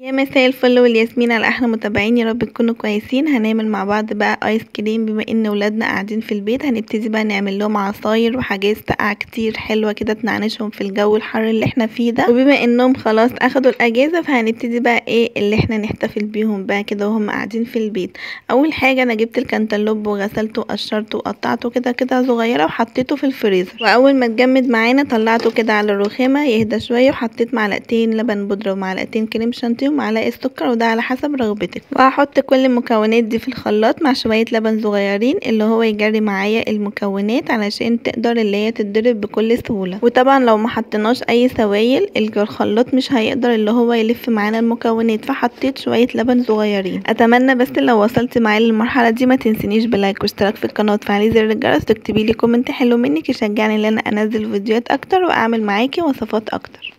يا مساء الفل والياسمين على احلى متابعين، يا رب تكونوا كويسين. هنعمل مع بعض بقى ايس كريم. بما ان ولادنا قاعدين في البيت هنبتدي بقى نعمل لهم عصاير وحاجات ساقعه كتير حلوه كده تنعنشهم في الجو الحر اللي احنا فيه ده. وبما انهم خلاص اخدوا الاجازه فهنبتدي بقى ايه اللي احنا نحتفل بيهم بقى كده وهم قاعدين في البيت. اول حاجه انا جبت الكنتالوب وغسلته وقشرته وقطعته كده صغيره وحطيته في الفريزر. واول ما اتجمد معانا طلعته كده على الرخامه يهدى شويه، وحطيت معلقتين لبن بودره ومعلقتين كريم شانتيه ومعلقه سكر، وده على حسب رغبتك. وهحط كل المكونات دي في الخلاط مع شويه لبن صغيرين اللي هو يجري معايا المكونات علشان تقدر اللي هي تتضرب بكل سهوله. وطبعا لو ما حطيناش اي سوائل الخلاط مش هيقدر اللي هو يلف معانا المكونات، فحطيت شويه لبن صغيرين. اتمنى بس لو وصلت معايا للمرحله دي ما تنسينيش بلايك واشتراك في القناه وتفعلي زر الجرس وتكتبي لي كومنت حلو منك يشجعني ان انا انزل فيديوهات اكتر واعمل معاكي وصفات اكتر.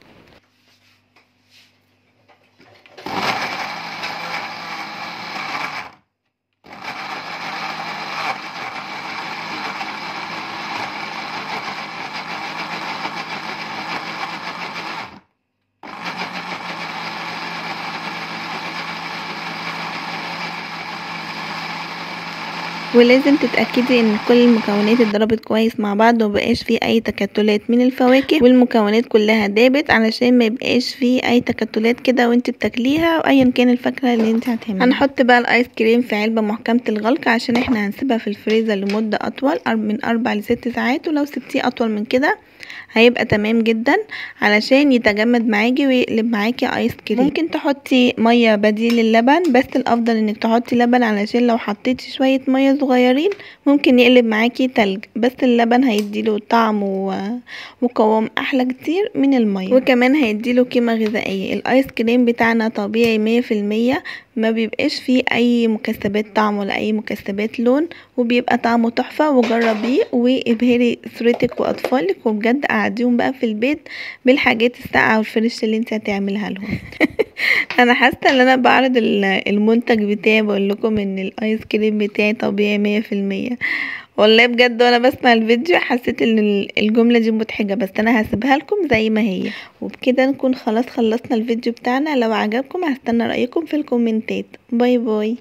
ولازم تتأكدي ان كل المكونات اتضربت كويس مع بعض ومبقاش فيه اي تكتلات من الفواكه، والمكونات كلها دابت علشان ما يبقاش فيه اي تكتلات كده وانت بتاكليها وايا كان الفاكهه اللي انت هتعمليها. هنحط بقى الايس كريم في علبه محكمه الغلق عشان احنا هنسيبها في الفريزر لمده اطول من 4 ل 6 ساعات، ولو سبتيه اطول من كده هيبقى تمام جدا علشان يتجمد معاكي ويقلب معاكي ايس كريم. ممكن تحطي ميه بديل للبن، بس الافضل انك تحطي لبن علشان لو حطيتي شويه ميه صغيرين ممكن يقلب معاكي تلج، بس اللبن هيديله طعم وقوام احلى كتير من الميه، وكمان هيديله قيمه غذائيه. الايس كريم بتاعنا طبيعي 100%، ما بيبقاش فيه اي مكسبات طعم ولا اي مكسبات لون، وبيبقى طعمه تحفه. وجربيه وابهري اسرتك واطفالك، وبجد قعديهم بقى في البيت بالحاجات الساقعه والفريش اللي انت هتعملها لهم. انا حاسه ان انا بعرض المنتج بتاعي، بقول لكم ان الايس كريم بتاعي طبيعي 100%. والله بجد وانا بسمع الفيديو حسيت ان الجمله دي مضحكه، بس انا هسيبها لكم زي ما هي. وبكده نكون خلاص خلصنا الفيديو بتاعنا. لو عجبكم هستنى رايكم في الكومنتات. باي باي.